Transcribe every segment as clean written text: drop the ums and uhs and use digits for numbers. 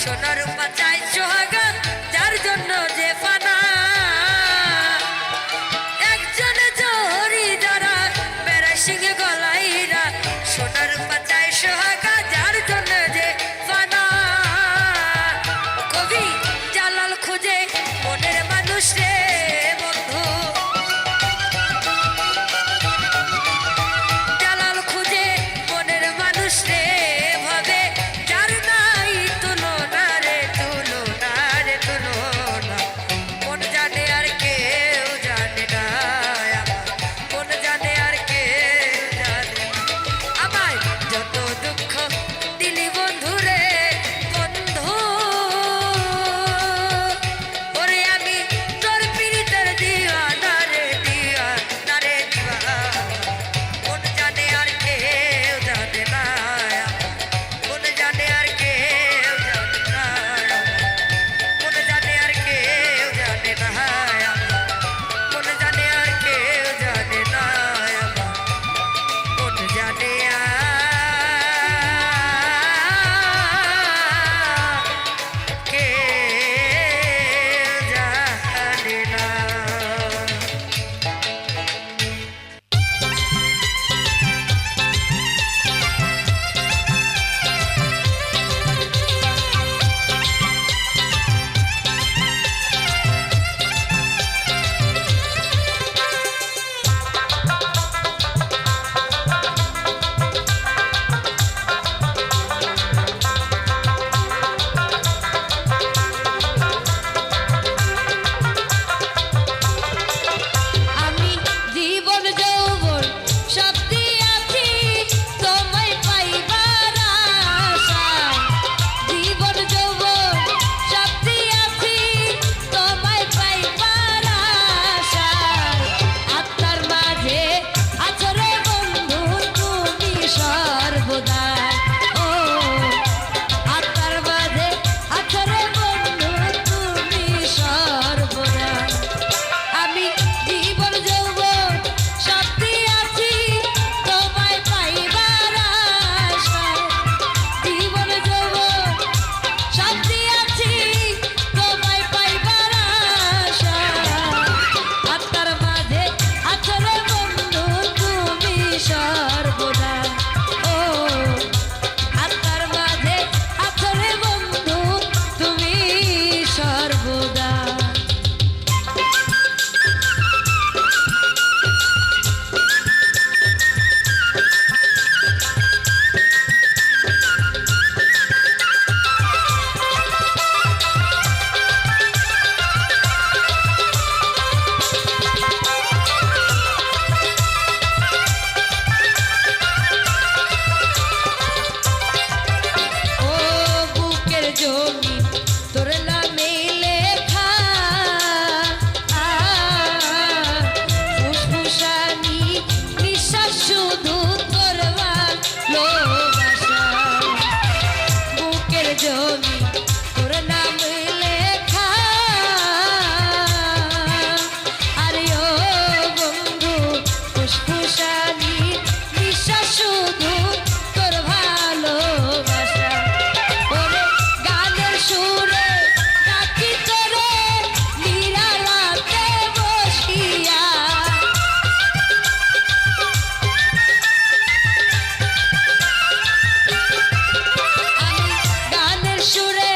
সোনার রূপা চাই সোহাগা যার জন্য যে ফানা একজনে জহরি যারা বেড়া সিংহে গলাইরা সোনার রূপা চাই সোহাগা যার জন্য যে ফানা কবি জালাল খুঁজে মনের মানুষ রে বন্ধু জালাল খুঁজে মনের মানুষ রে ভাবে যার নাই তুলনা রে তুলনা রে তুলনা মন জানে আর কেউ জানে না মন জানে আর কেউ জানে না আমায় যত দুঃখ দিলি বন্ধু রে বন্ধু ওরে আমি তোর পীড়িতের দিওয়ানা রে দিওয়ানা রে দিওয়ানা মন জানে আর কেউ জানে না মন জানে আর কেউ জানে না মন জানে আর কেউ জানে না মন জানে আর কেউ জানে না মন জানে কেউ জানে না। আমি জীবন যৌবন সব দিয়াছি তোমায় পাইবার আশায় জীবন যৌবন সব দিয়াছি তোমায় পাইবার আশায় আত্মার মাঝে আছো রে বন্ধু তুমি সর্বদা ও আত্মার মাঝে আছো রে বন্ধু তুমি সর্বদা আমি জীবন যৌবন সব দিয়াছি তোমায় পাইবার আশায় জীবন যৌবন সব দিয়াছি তোমায় পাইবার আশায় আত্মার মাঝে আছো রে বন্ধু তুমি সর্বদা ও আত্মার মাঝে আছো রে বন্ধু তুমি সর্বদা। ও বুকের জমি তোর নামে লেখা ফুসফুসানি নিঃশ্বাস শুধু তোর ভালোবাসা বুকের জমি তোর নামে লেখা আরে ও বন্ধু ফুসফুসানি নিঃশ্বাস শুধু তোর ভালোবাসা ওরে গানের সুরে ডাকি তোরে নিরালাতে বসিয়া আমি গানের সুরে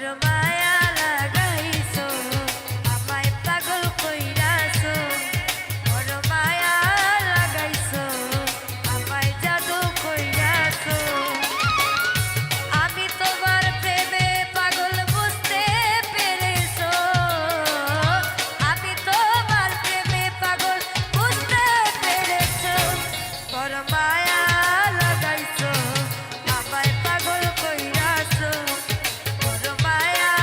বড় মায়া লাগাইছো আমায় পাগল কইরাছো বড় মায়া লাগাইছো আমায় জাদু কইরাছো আমি তোমার প্রেমে পাগল বুঝতে পেরেছো আমি তোমার প্রেমে পাগল বুঝতে পেরেছো বড় মায়া লাগাইছো আমায় পাগল কইরাছো বড় মায়া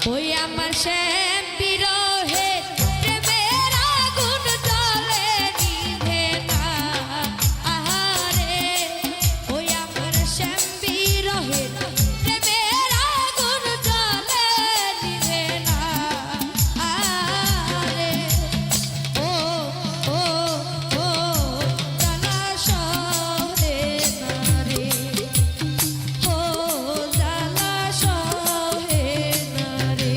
ওই আমার শ্যাম বিরহে প্রেমের আগুন জ্বলে নিভে না আহারে ওই আমার শ্যাম বিরহে প্রেমের আগুন জ্বলে নিভে না আহারে ও ও ও জানা সহে না রে ও জানা সহে না রে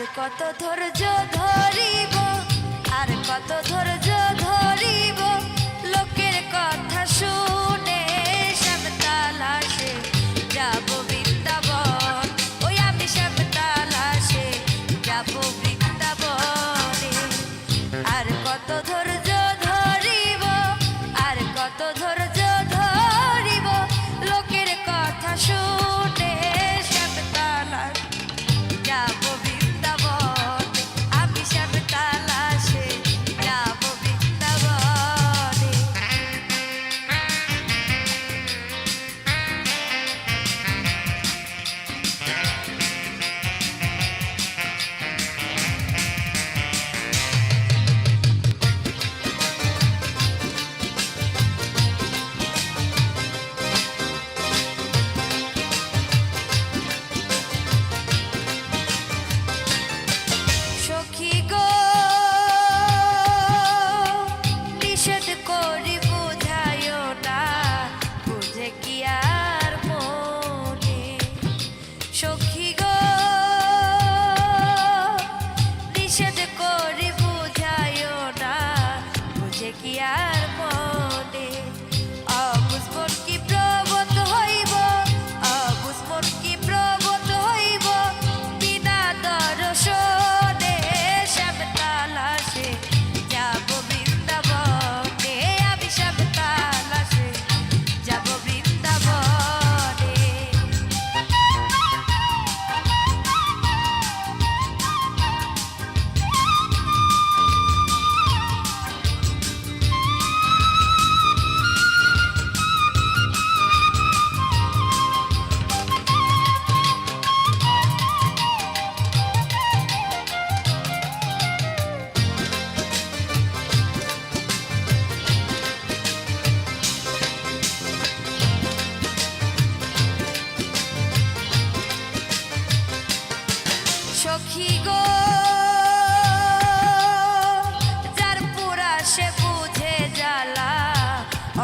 কত ধৈর্য ধরিব, আর কত ধৈর্য ধরিব, লোকের কথা শুনে শ্যামতালাশে যাব বৃন্দাবন, ওই আমি শ্যামতালাশে যাব বৃন্দাবনে। আর কত ধৈর্য ধরিব, আর কত ধৈর্য ধরিব, লোকের কথা শুনে শ্যামতালাশে যাব বৃন্দাবন, আমি শ্যামতালাশে যাব বৃন্দাবনে। সখী গো নিষেধ করি বুঝাইও না, বুঝে কি আর মনে। সখী গো নিষেধ করি বুঝাইও না, বুঝে কি আর মনে। অবুঝ মন কি প্রবত হইব, অবুঝ মন কি প্রবত হইব, বিনা দর্শনে শ্যামতালাশে যাব বৃন্দাবনে, আমি শ্যামতালাশে যাব বৃন্দাবনে। সখী গো যার পুরা সে বুঝে জ্বালা,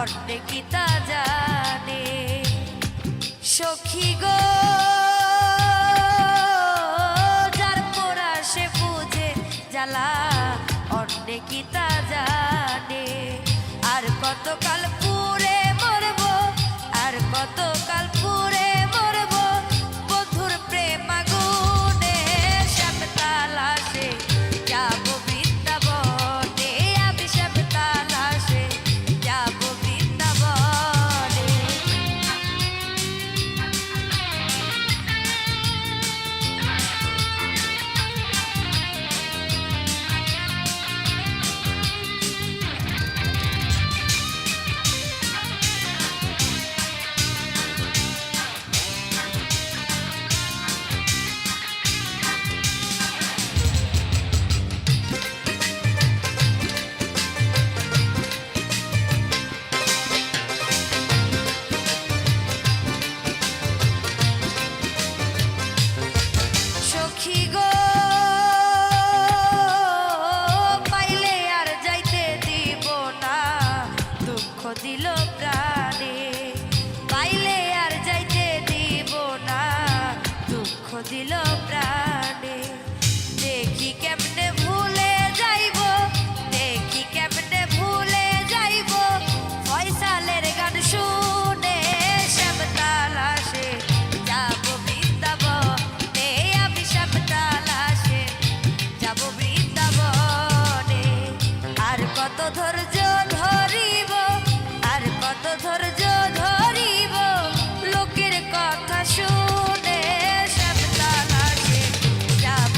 অন্যে কি তা জানে। সখী গো যার পুরা সে বুঝে জ্বালা, অন্যে কি তা জানে। আর কতকাল পুরে মরব, আর কতকাল পুরে মরব, বন্ধুর প্রেম আগুনে শ্যামতালাশে যাব বৃন্দাবনে, আমি শ্যামতালাশে যাব বৃন্দাবনে। সখী গো পাইলে আর যাইতে দিব না, দুঃখ দিল প্রাণে। পাইলে আর যাইতে দিব না, দুঃখ দিল প্রাণে। দেখি কেমনে ভুলে যাইব, দেখি কেমনে ভুলে যাইব, ফয়সালের গান শুনে শ্যামতালাশে যাব বৃন্দাবনে, আমি শ্যামতালাশে যাব বৃন্দাবনে। আর কত ধৈর্য ধরিব, আর কত ধৈর্য ধরিব, লোকের কথা শুনে শ্যামতালাশে যাব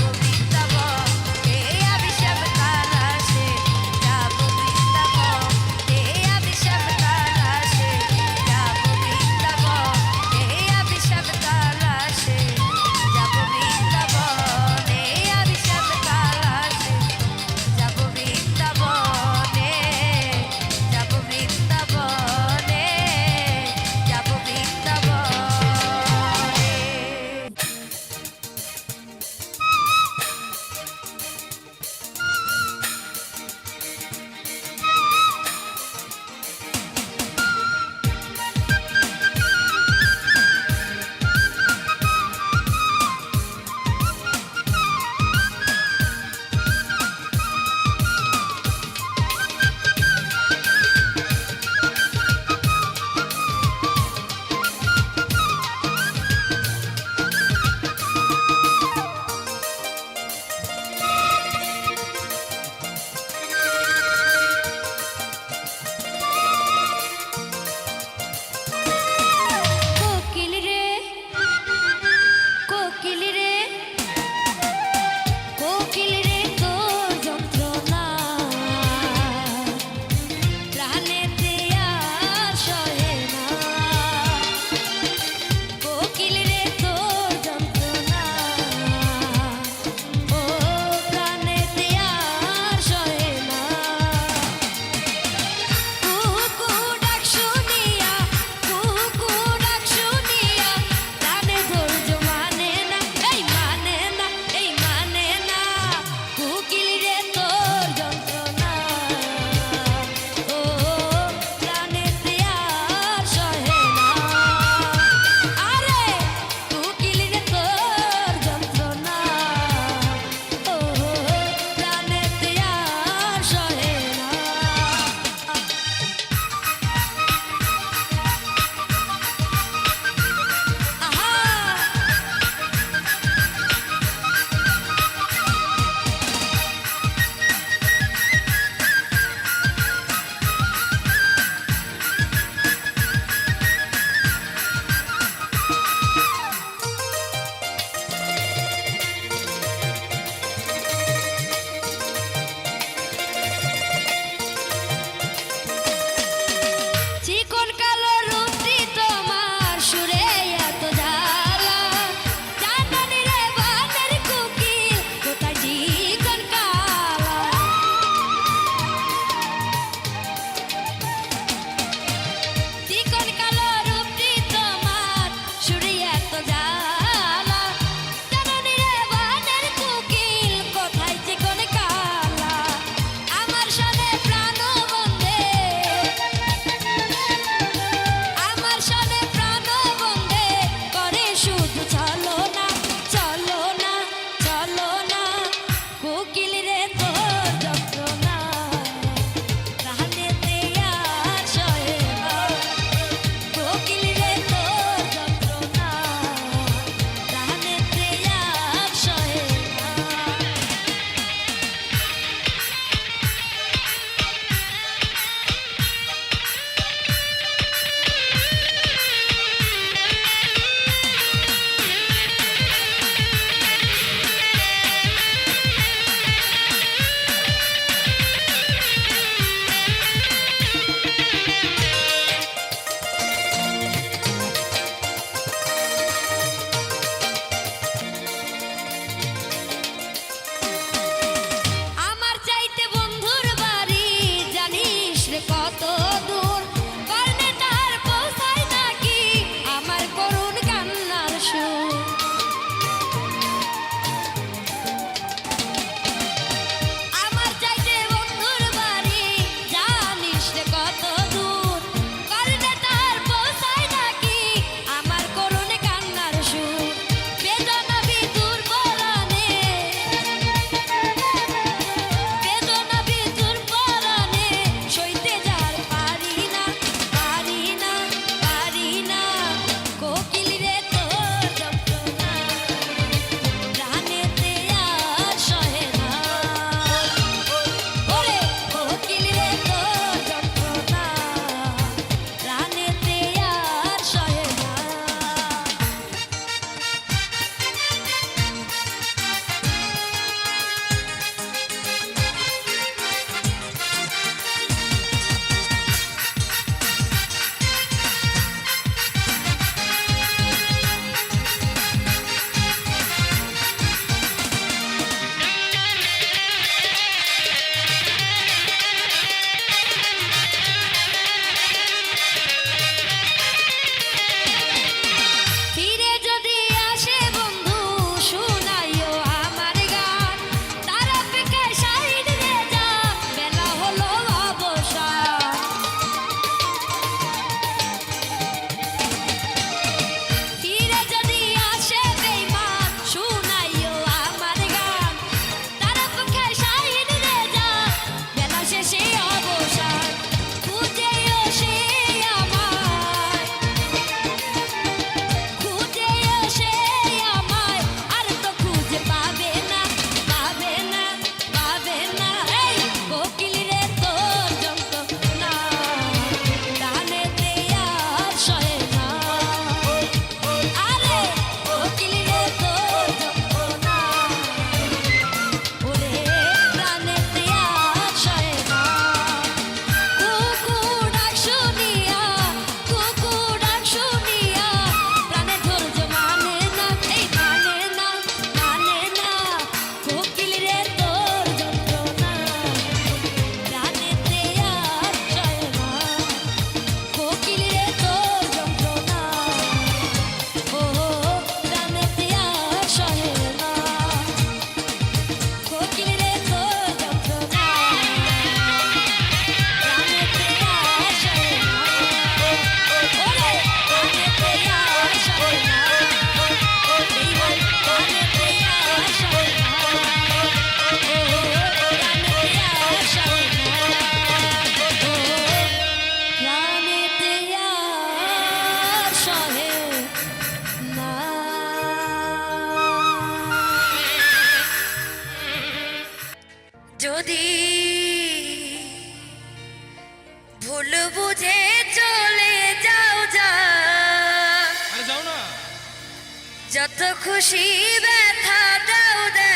যত খুশি ব্যথা দাও দে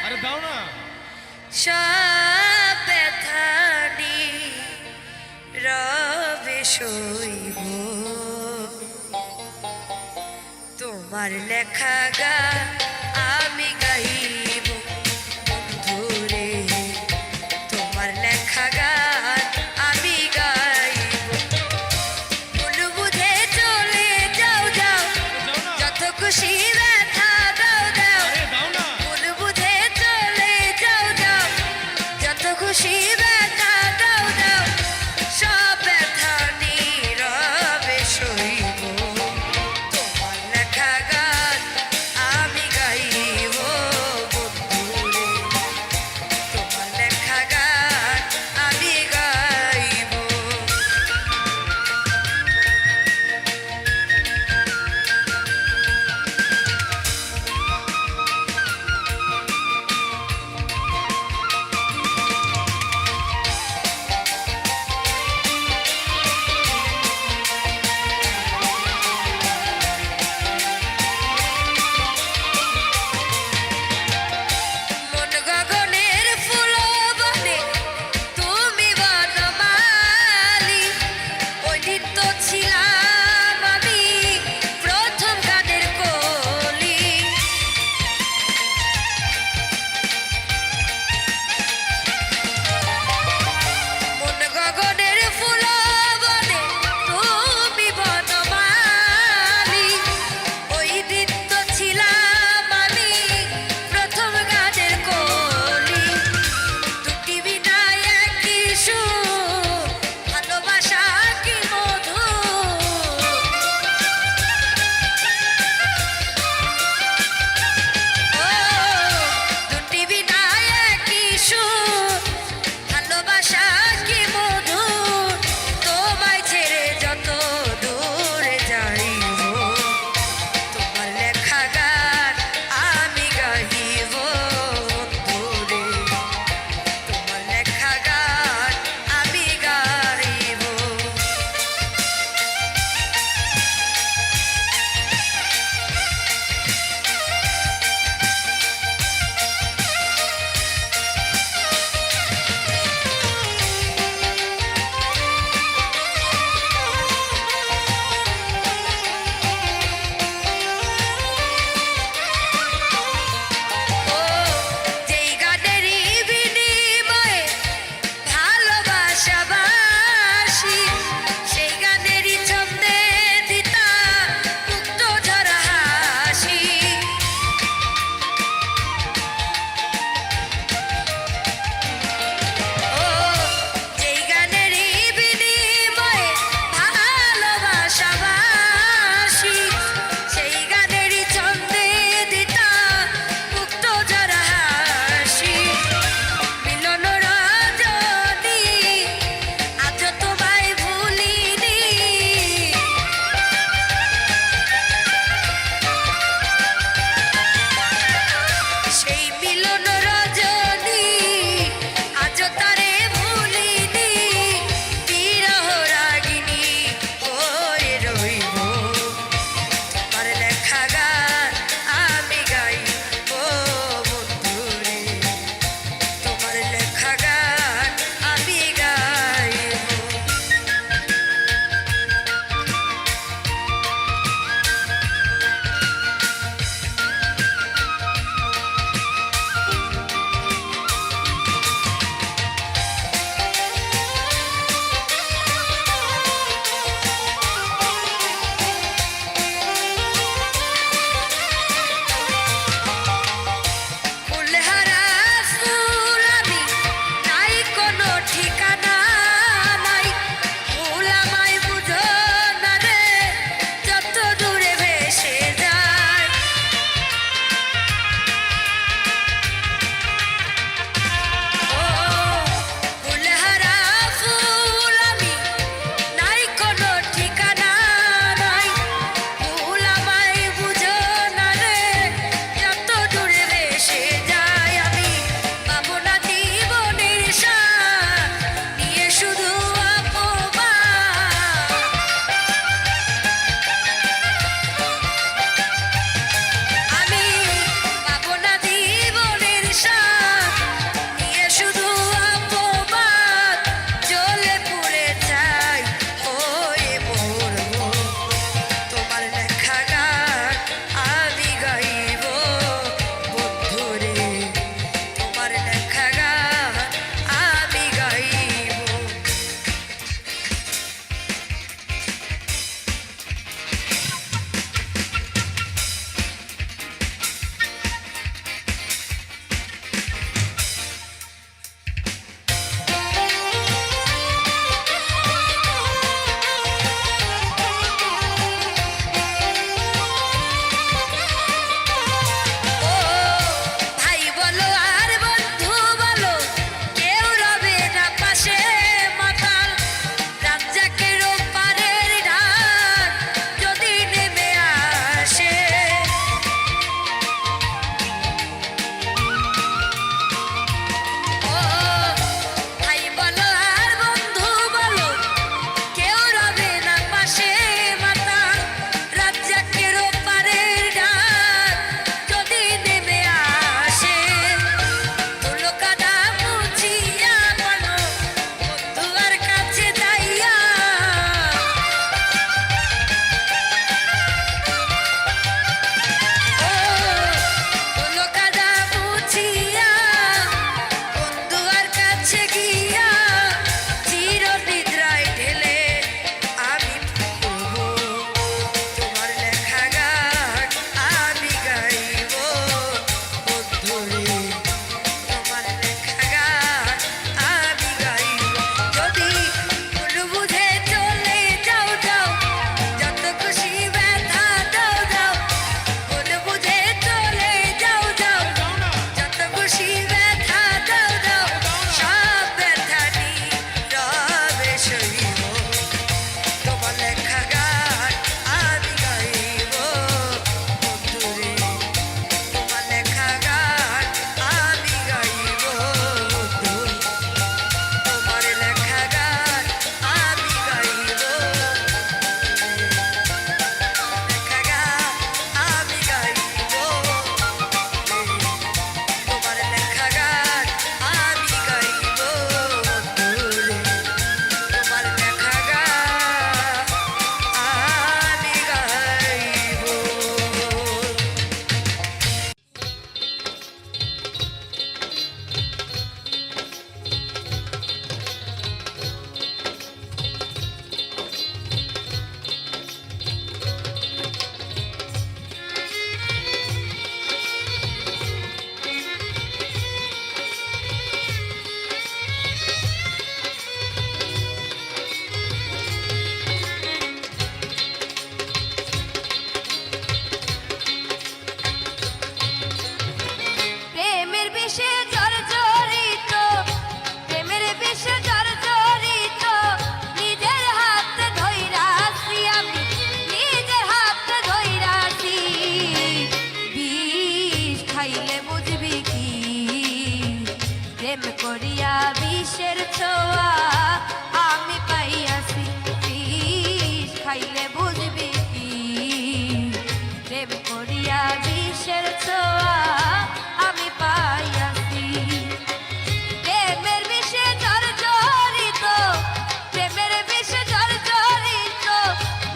আরে দাও না। সব ব্যথা রবে সইব তোমার লেখা গান আমি গাইব বন্ধুরে তোমার লেখা গান আমি গাইব ভুল বুঝে চলে যাও যাও যাও না। যত খুশি ব্যথা দাও দাও আরে দাও না। ভুল বুঝে চলে যাও যাও যত খুশি ব্যথা দাও দাও সব ব্যথা নীরবে সইব তোমার লেখা গান আমি গাইব করিয়া বিষের ছোঁয়া আমি পাইয়াছি। প্রেমের বিষে জর্জরিত, প্রেমের বিষে জর্জরিত,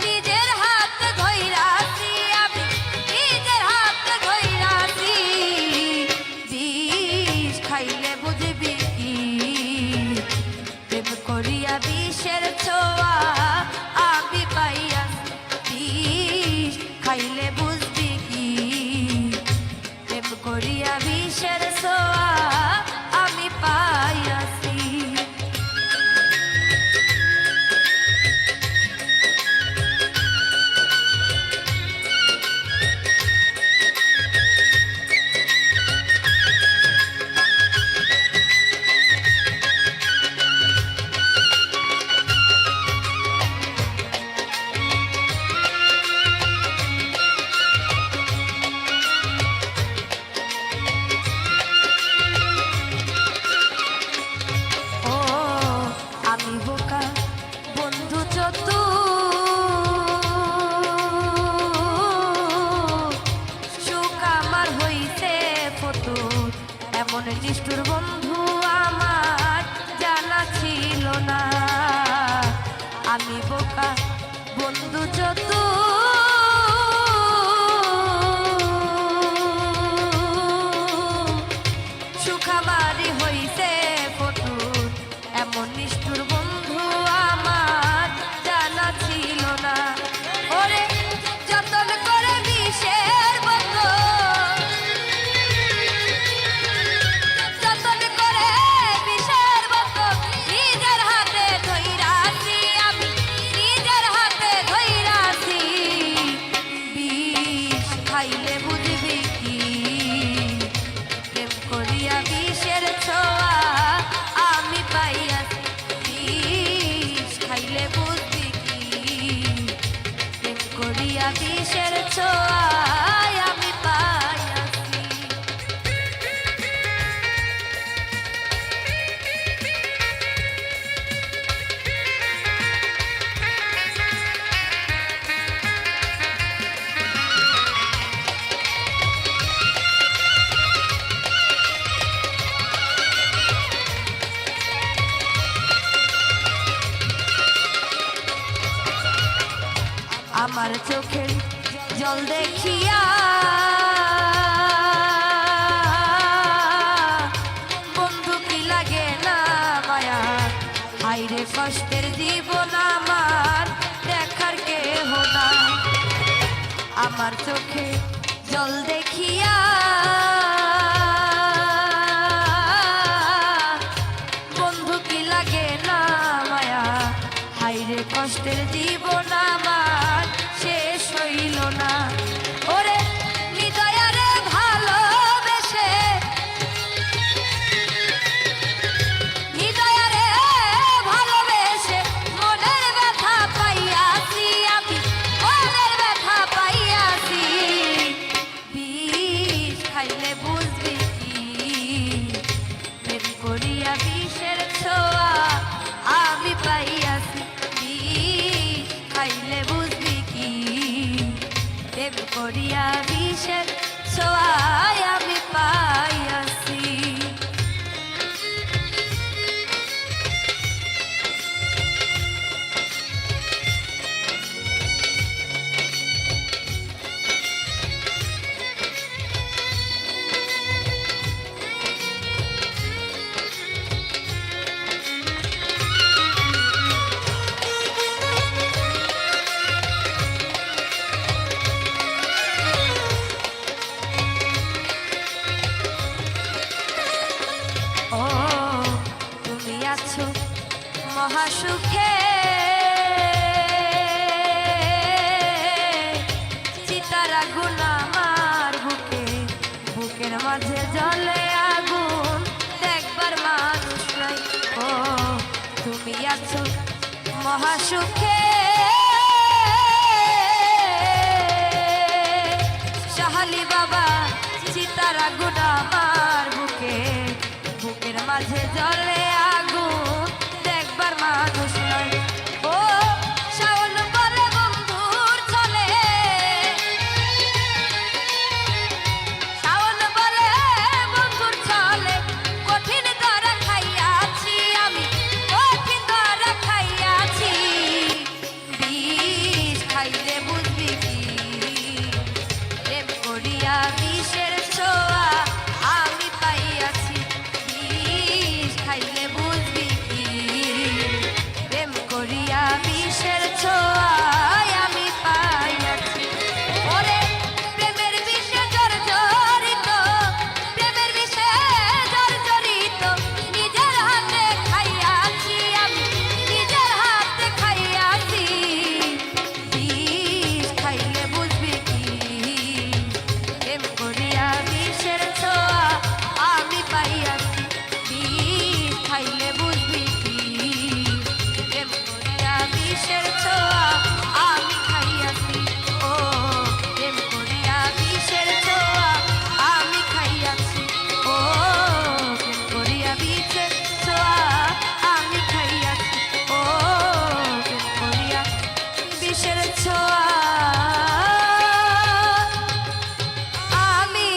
নিজের হাত ধইরাছি আমি, নিজের হাত ধইরাছি। বিষ খাইলে বুঝবি কি, প্রেম করিয়া বিষের ছোঁয়া আমি পাইয়াছি। বিষ খাইলে বুঝবি কি, প্রেম করিয়া বিষের ছোঁয়া আমি পাইয়াছি। ও আমি বোকা বন্ধু চতু, সুখ আমার হইতে ফতু, এমন নিষ্ঠুর বন্ধু আমার জানা ছিল না। আমি বোকা বন্ধু চতু, সুখ আমারই হইতে ফটু, এমন নিষ্ঠুর বন্ধু আমার জানা ছিল না। ওরে যতন করে বিষের বোতল, যতন করে বিষের বোতল নিজের হাতে ধইরাছি আমি, নিজের হাতে ধইরাছি। বিষ খাইলে বুঝবি কি, প্রেম করিয়া বিষের ছোঁয়া আমি পাইয়াছি। বিষ খাইলে বুঝবি কি, প্রেম করিয়া বিষের ছোঁয়া আমি পাইয়াছি। আমার চোখের জল দেখিয়া বন্ধু কি লাগে না মায়া, হাইরে কষ্টের জীবন আমার দেখার কেহ না। আমার চোখে জল দেখিয়া বন্ধু কি লাগে না মায়া, হাইরে কষ্টের জীবন আমার শেষ হইল না। ওরে হৃদয়ারে ভালোবেসে, হৃদয়ারে ভালোবেসে মনের ব্যথা পাইয়াছি আমি, মনের ব্যথা পাইয়াছি। বিষ খাইলে বুঝবি কি, প্রেম করিয়া বিষের ছোঁয়া আমি পাইয়াছি। বিষ খাইলে বুঝবি কি, প্রেম করিয়া বিষের ছোঁয়া আমি পাইয়াছি। ও তুমি আছো মহাসুখে, চিতার আগুন আমার বুকে, বুকের মাঝে জ্বলে আগুন দেখবার মানুষ নাই। ও তুমি আছো মহাসুখে, শাহালি বাবা চিতার আগুন আমার বুকে, বুকের মাঝে জ্বলে আগুন দেখবার মানুষ নাই। ও শাওন বলে বন্ধুর চলে, করিয়া বিষের ছোঁয়া আমি পাইয়াছি, বিষ খাইলে বুঝবি কি। প্রেম করিয়া বিষের ছোঁয়া আমি খাইয়াছি, ও প্রেম করিয়া বিষের ছোঁয়া আমি খাইয়াছি, ও প্রেম করিয়া বিষের ছোঁয়া আমি খাইয়াছি, ও প্রেম করিয়া বিষের ছোঁয়া আমি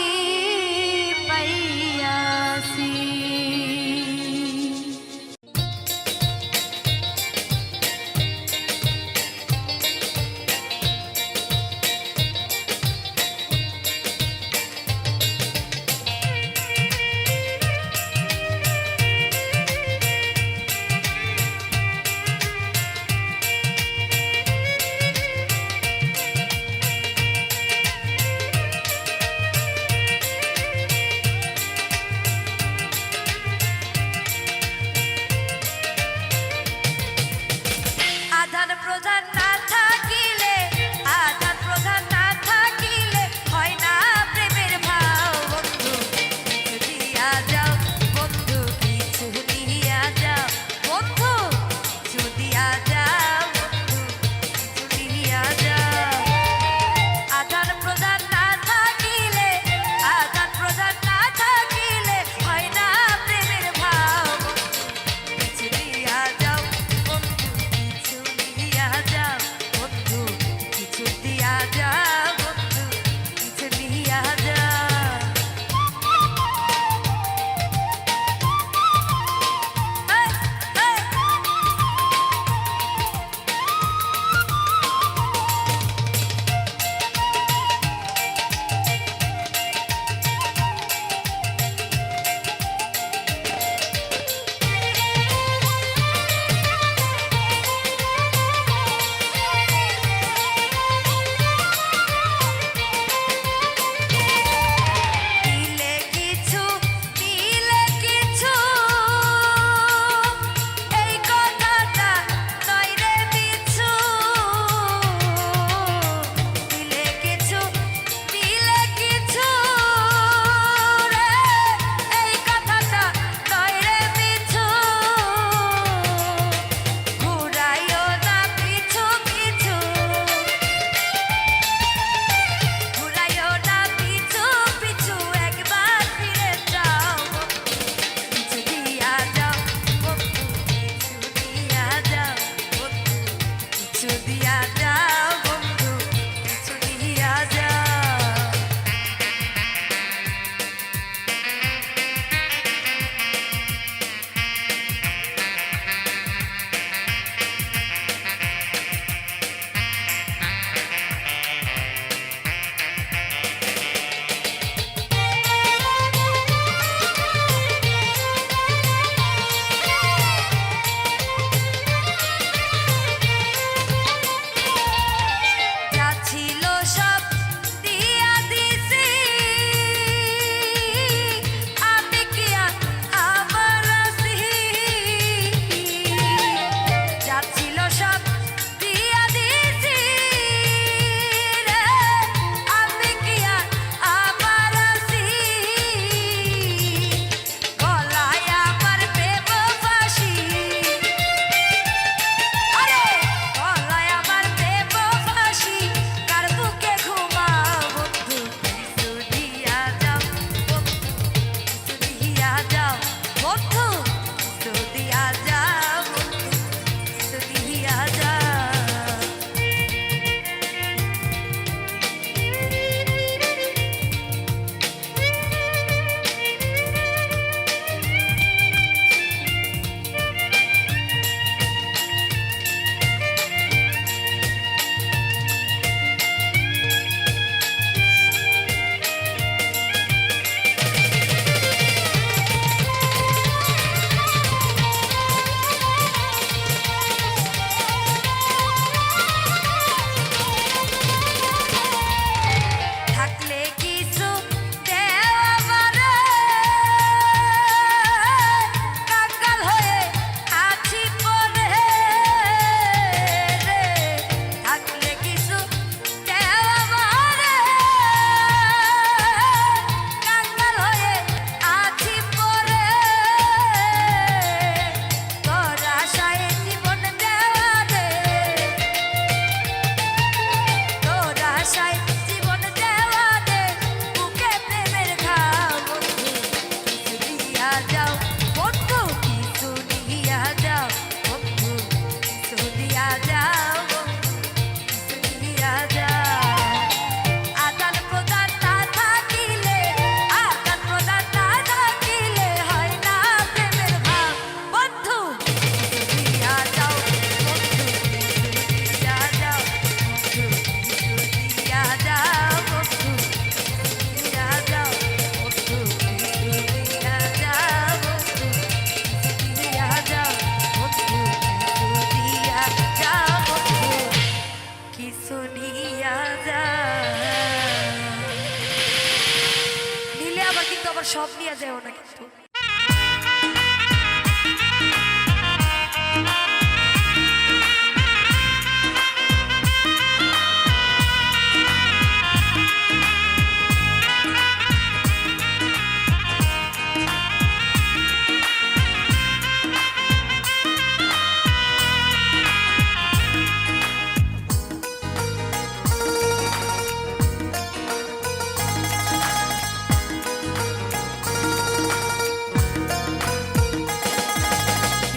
কিন্তু আবার সব নিয়ে যাও না কিন্তু।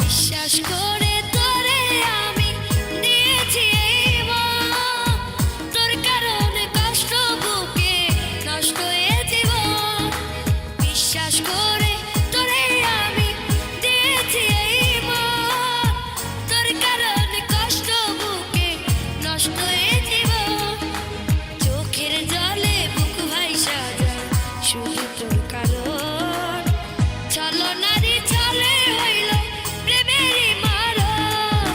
বিশ্বাস করে তোরে আমি দিয়েছি এই মন, তোর কারণে কষ্ট বুকে নষ্ট হয়ে জীবন। বিশ্বাস করে তোরে আমি দিয়েছি এই মন, তোর কারণে কষ্ট বুকে নষ্ট হয়ে জীবন। চোখের জলে বুক ভাইসা যায় শুধু তোর কারণ, চলো নারী চলে হইল প্রেমেরই মারণ।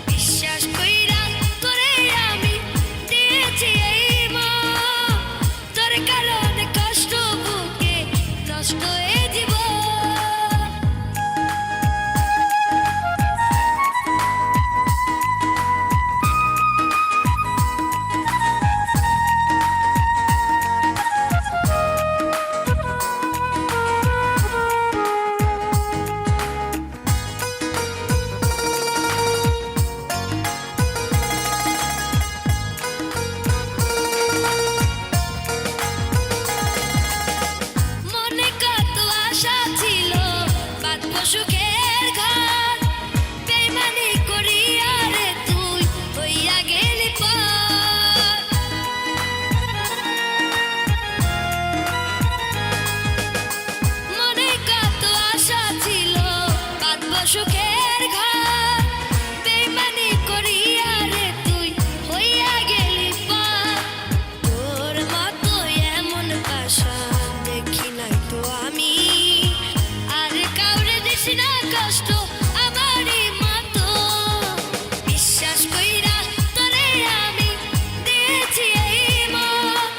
বিশ্বাস কইরা তোরে আমি দিয়েছি এই মন, তোর কারণে কষ্ট বুকে নষ্ট হয়ে জীবন। মনে কত আশা ছিল বাঁধব সুখের ঘর, বেইমানি করিয়া রে তুই হইয়া গেলি পর। মনে কত আশা ছিল বাঁধব সুখের ঘর, বেইমানি করিয়া রে তুই হইয়া গেলি পর। তোর মতো এমন পাশা দেখি নাই তো আমি, আর কাউরে দিছি না কষ্ট আমারই মতো। বিশ্বাস কইরা তোরে আমি দিয়েছি এই মন,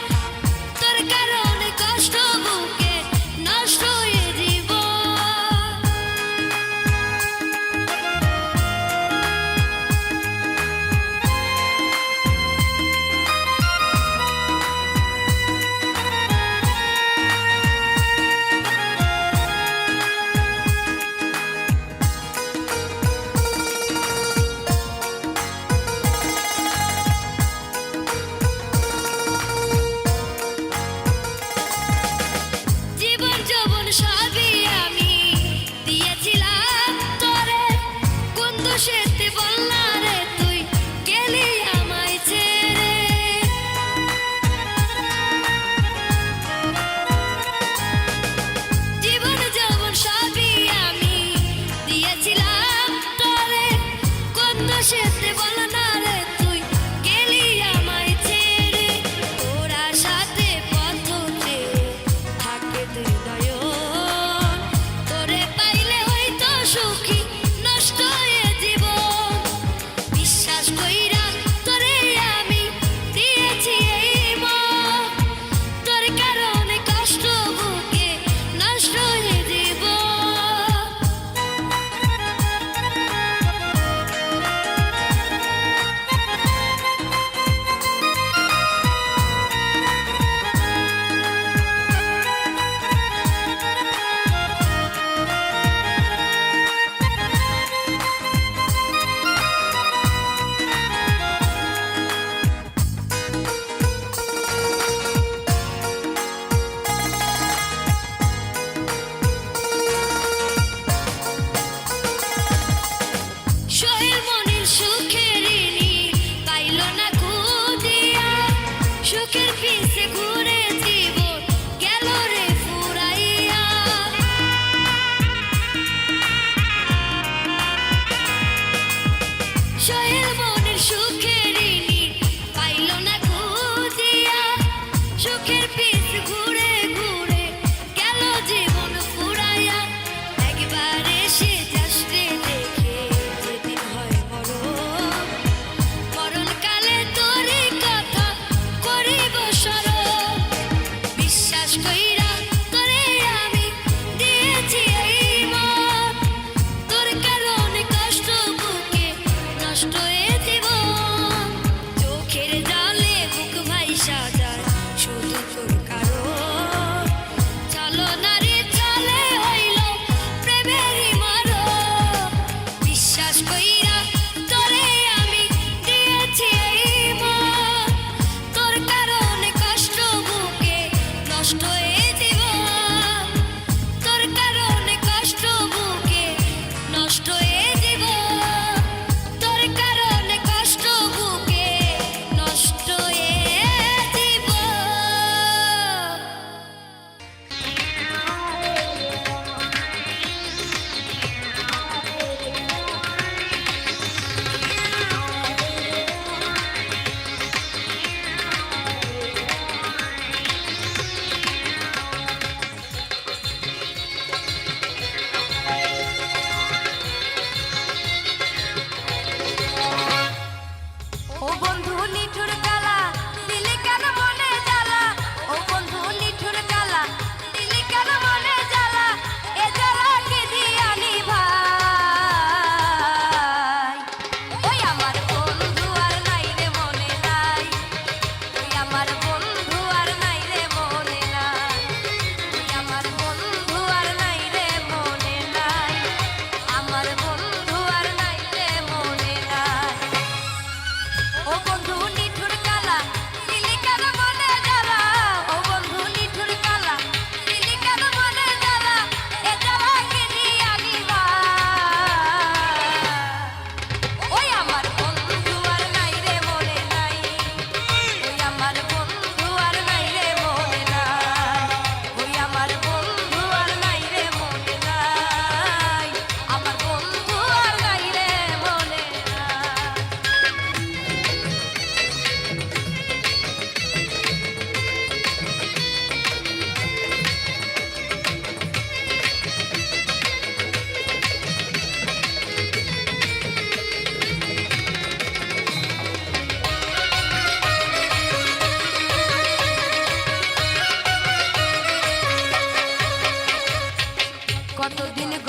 তোর কারণে কষ্ট বুকে নষ্ট হয়ে জীবন। জীবন যৌবন সবই আমি দিয়েছিলাম তোরে, কোন দোষেতে বলনা রে তুই গেলি আমায় ছেড়ে। জীবন যৌবন সবই আমি দিয়েছিলাম তোরে, কোন দোষেতে বলনা রে তুই গেলি আমায় ছেড়ে। তোরা সাথে পথ চেয়ে থাকে দুই নয়ন,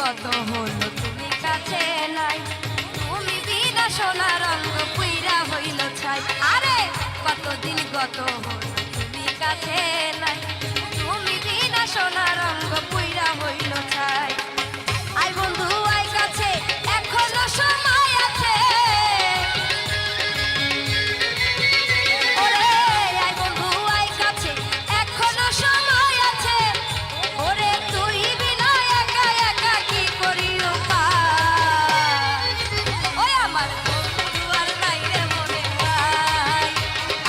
কত হলো তুমি কাছে নাই, তুমি বিনা সোনা রঙ পুইরা হইল ছাই। আরে কতদিন কত হলো তুমি কাছে নাই, তুমি বিনা সোনা রঙ পুইরা হইল ছাই। আই বন্ধু আই কাছে এখনো সময় আছে, ওরে আই বন্ধু আই কাছে এখনো সময় আছে, ওরে তুই বিনা একা একা কি করি উপায়। ওই আমার বন্ধু আর নাই রে মনে নাই,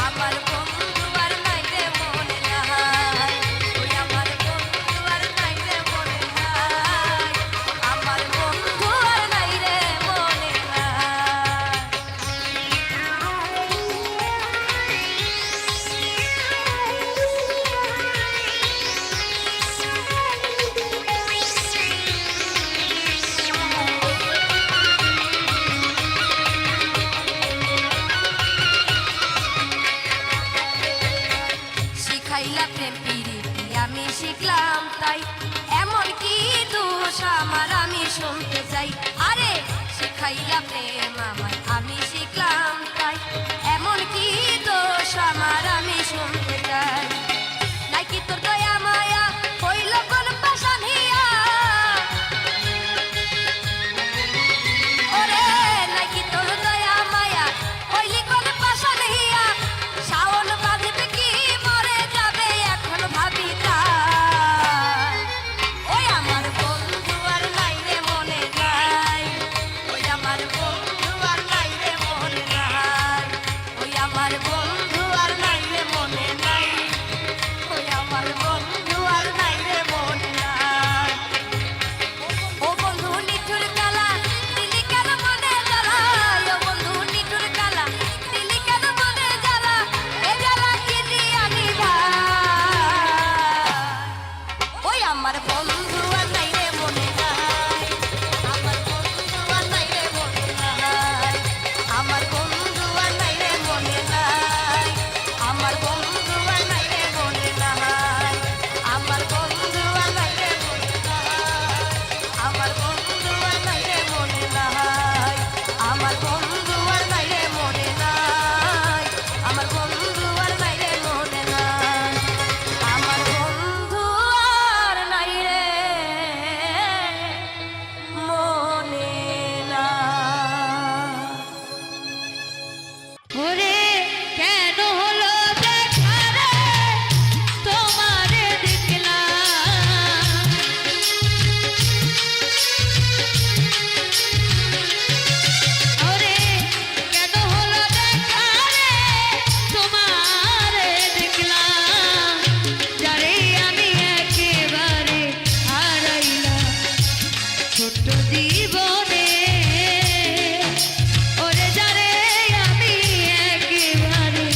আমার বন্ধু আর নাই রে মনে নাই, ওই আমার বন্ধু আর নাই রে মনে নাই, আমার বন্ধু আর নাই রে মনে শিখাইলা প্রেম প্রীতি আমি শিখলাম তাই, এমন কি দোষ আমার আমি শুনতে চাই। আরে শিখাইলা প্রেম আমায় আমি শিখলাম তাই, এমন কি দোষ আমার আমি শুনতে চাই। নাকি তোর দয়া মায়া হইল কোন পাশান হিয়া, ওরে নাকি তোর দয়া মায়া হইলি কোন পাশান হিয়া, শাওন বাঁধবে কি মরে যাবে এখন ভাবি তাই। ওই আমার বন্ধু আর নাই রে মনে নাই, ওই আমার বন্ধু আর নাই রে মনে নাই, ওই আমার বন্ধু আর নাই রে মনে নাই, ওই আমার বন্ধু আর নাই রে মনে নাই। ও বন্ধু নিঠুর কালা দিলি কেন মনে জ্বালা, ও বন্ধু নিঠুর কালা দিলি কেন মনে জ্বালা, এ জ্বালা কি জানি ভাই। ওই আমার বন্ধু আর নাই রে মনে নাই, আমার বন্ধু আর নাই রে মনে নাই, আমার বন্ধু আর নাই রে মনে নাই, আমার বন্ধু আর নাই রে মনে নাই, আমার বন্ধু আর নাই রে মনে নাই, আমার বন্ধু আর নাই রে মনে নাই, আমার বন্ধু আর নাই রে মনে নাই, আমার বন্ধু আর নাই রে মনে নাই, আমার বন্ধু আর নাই রে মনে নাই। ওরে কেন হলো দেখা রে তোমারে দেখলাম, ওরে কেন হলো দেখা রে তোমারে দেখলাম, যারে আমি একেবারে হারাইলাম ছোট্ট জীবনে, ওরে যারে আমি একেবারে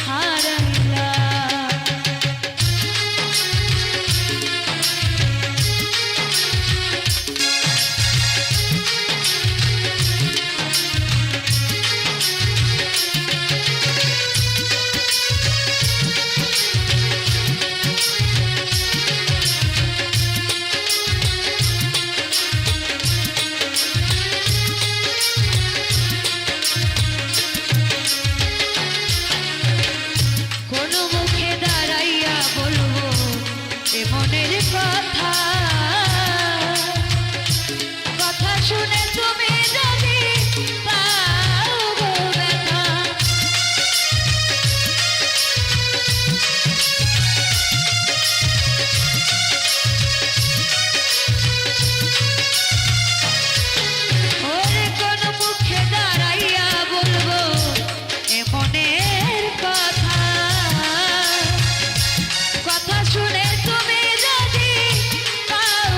হারাইলাম। কোন মুখে দাঁড়াইয়া বলবো এ মনের কথা, কথা শুনে তুমি যদি পাও গো ব্যথা, ওরে কোন মুখে দাঁড়াইয়া বলবো এ মনের কথা, কথা শুনে তুমি যদি পাও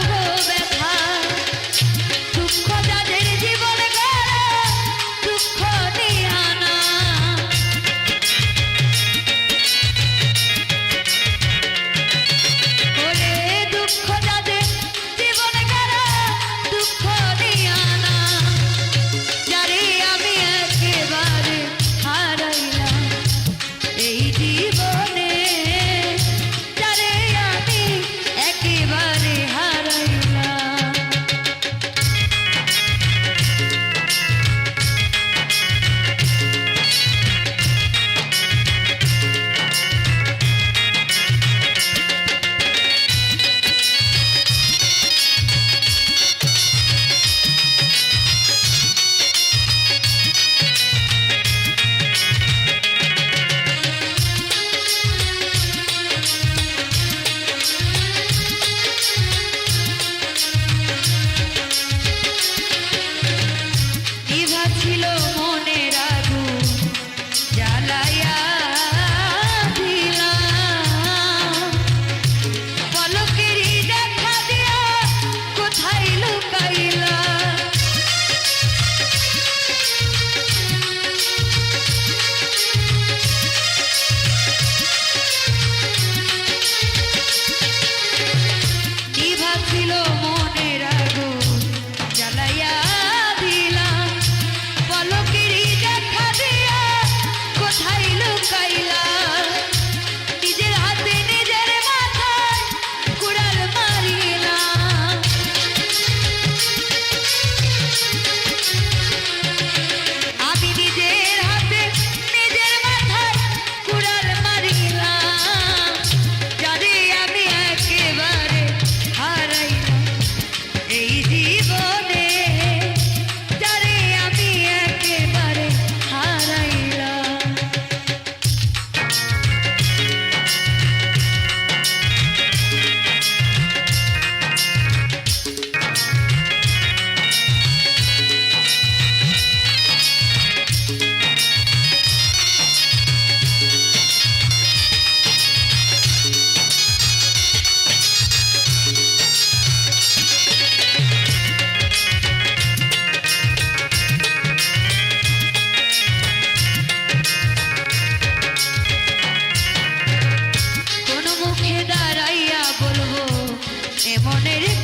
এ মনের